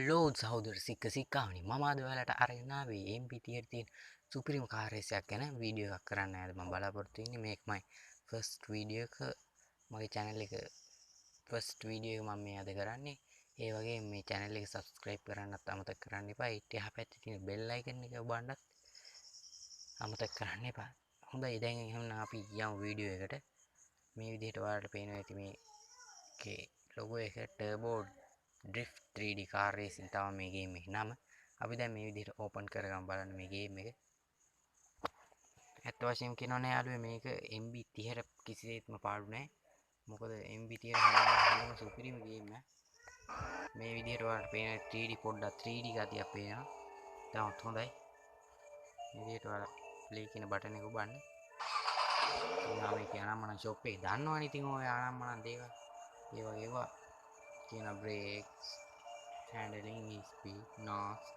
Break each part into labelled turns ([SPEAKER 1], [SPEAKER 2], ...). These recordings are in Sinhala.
[SPEAKER 1] ලෝඩ් සහෝදර සික්ක සික්කාවනි මම අද ඔයාලට අරගෙන ආවේ MP30 තියෙන සුපිරිම කාර් රේස් එකක් ගැන වීඩියෝ එකක් කරන්න. අද මම බලාපොරොත්තු වෙන්නේ මේකමයි ෆස්ට් වීඩියෝ එක මගේ channel එක ෆස්ට් වීඩියෝ එක මම මේ අද කරන්නේ. ඒ වගේම මේ channel එක subscribe කරන්නත් අමතක කරන්න එපා. ඊට එහා පැත්තේ තියෙන bell icon එක ඔබන්නත් අමතක කරන්න එපා. හොඳයි දැන් එහෙනම් අපි යමු වීඩියෝ එකට. මේ විදිහට ඔයාලට පේනවා ඇති මේකේ logo එක turbo drift 3D car racing තමයි මේ ගේම් එකේ නම. අපි දැන් මේ විදිහට ඕපන් කරගමු බලන්න මේ ගේම් එක. ඇත්ත වශයෙන්ම කියනවා නේ යාළුවෝ මේක MB 30ට කිසිසේත්ම පාඩු නැහැ. මොකද MB 30 හැමෝම සුපිරිම ගේම් එක. මේ විදිහට ඔයාලට පේන 3D පොඩ්ඩක් 3D ගතියක් පේනවා. තාමත් හොඳයි. මේ විදිහට ඔයාලා play කියන බටන් එක ඔබන්න. ඊළඟ මේක අනම්මන shop එක දන්නවනේ ඉතින් ඔය අනම්මන දේවල්. ඒ වගේ ඒවා කියන brakes handling speed nose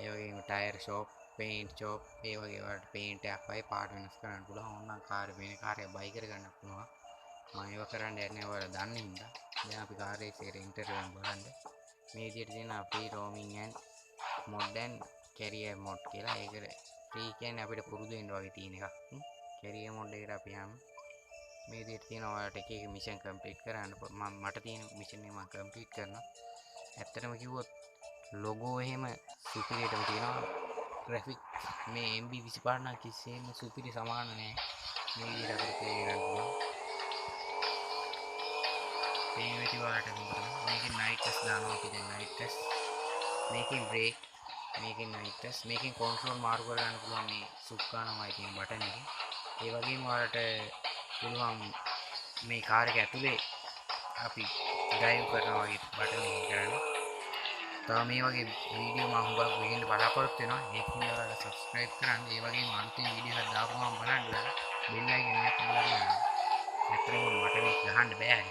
[SPEAKER 1] ඒ වගේම tire shop paint shop ඒ වගේ වලට paint එකක් වගේ පාට වෙනස් කරන්න පුළුවන්. ඕනනම් කාර් වෙන කාර් එක buy කරගන්න පුළුවන්. මම ඒව කරන්න යන්නේ ඔයාලා දන්නේ හින්දා. දැන් අපි කාර් රේස් එකට enter කරමු බලන්න. මේ විදිහට තියෙනවා free roaming and mod and career mode කියලා. ඒකට free කියන්නේ අපිට පුරුදු වෙන්න වගේ තියෙන එකක්. career mode එකට අපි යමු. මේ විදිහට තියෙනවා ඔයාලට එක එක මිෂන් කම්ප්ලීට් කරන්න. මට තියෙන මිෂන් එක මම කම්ප්ලීට් කරනවා. ඇත්තටම කිව්වොත් ලොගෝ එහෙම සුපිරියටම තියෙනවා. ග්‍රැෆික් මේ MB 25 නම් කිසිසේත්ම සුපිරි සමාන නැහැ. මේ විදිහට අපිට ප්ලේ කරන්න පුළුවන්. මේ විදිහට ඔයාලට හොඳට මේකෙන් night test දානවා අපි දැන් night test. මේකෙන් brake මේකෙන් night test මේකෙන් control මාරු කරගන්න පුළුවන් මේ සුක්කානමයි තියෙන බටන් එකේ. ඒ වගේම ඔයාලට පුළුවන් මේ කාර් එක ඇතුලේ අපි ඩ්‍රයිව් කරනවා වගේ බටන් එකකින් කරන්න. තව මේ වගේ වීඩියෝ මම හුඟක් වෙන්න බලාපොරොත්තු වෙනවා. ඒකින් ඔයාලා subscribe කරන්න. ඒ වගේම අලුතෙන් වීඩියෝ එකක් දාපුවම බලන්න ඔයාලා bell icon එක ඔයාලා ගන්න. ඇත්තටම මට මේක ගහන්න බෑ.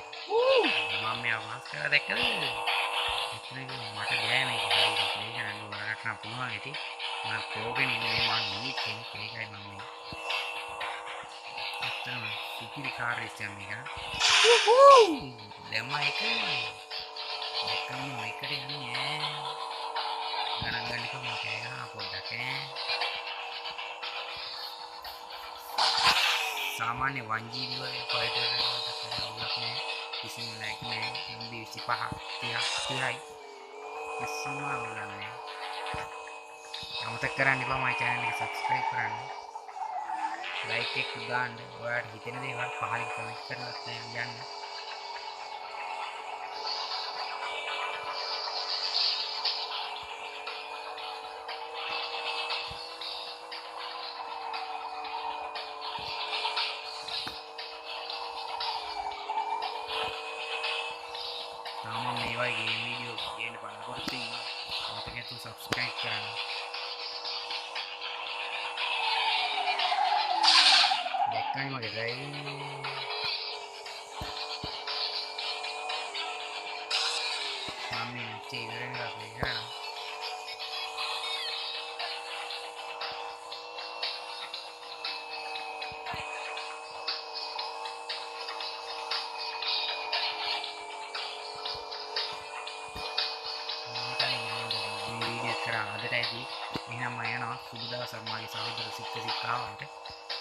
[SPEAKER 1] මම මේව මාස් කරලා දැක්කද? ඇත්තටම මට බෑ මේක හරියට play කරන්න. ඔයාලට නම් පුළුවන් ඇති. මම ප්‍රෝගෙන ඉන්නේ මම නිවි කෙනෙක් ඒකයි මම මේ ඇත්තටම සුපිරි කාර් රේස් එකක් මේක. දැම්ම එක එකම එකට යන්නේ ගණන් ගන්න එක මම කෑ ගහනවා පොඩ්ඩක් ඈ. සාමාන්‍ය 1GB වගේ ෆයිටර් එකකට කරලා අවුලක් නැහැ. කිසිම ලැග් නැහැ. MB 25 30යි කිසිම අවුලක් නැහැ. අමතක කරන්න එපා මගේ channel එක subscribe කරන්න. like එක දාන්න. ඔයාලට හිතෙන දේවල් පහලින් comment කරලා යන්න. තාම මේ වගේ ගේම් වීඩියෝ ගේන්න බලාපොරොත්තු වෙනවා. මතක නැතුව subscribe කරන්න. දැක්කනේ මගේ ඩ්‍රයිවිං මම මේ ඉච්චේ ඉවරෙන් ගාපේ කරනවා. අදට ඇති එහෙනම් මම යනවා. සුබ දවසක් මගේ සහෝදර සික්ක සික්කාවන්ට.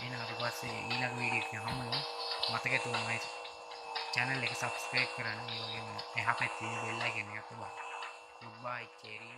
[SPEAKER 1] එහෙනම් අපි පස්සේ ඊළඟ වීඩියෝ එකේ හමු වෙමු. මතක ඇතුව මගේ channel එක subscribe කරන්න. ඒ වගේම එහා පැත්තේ bell icon එක ඔබන්න. goodbye cherry.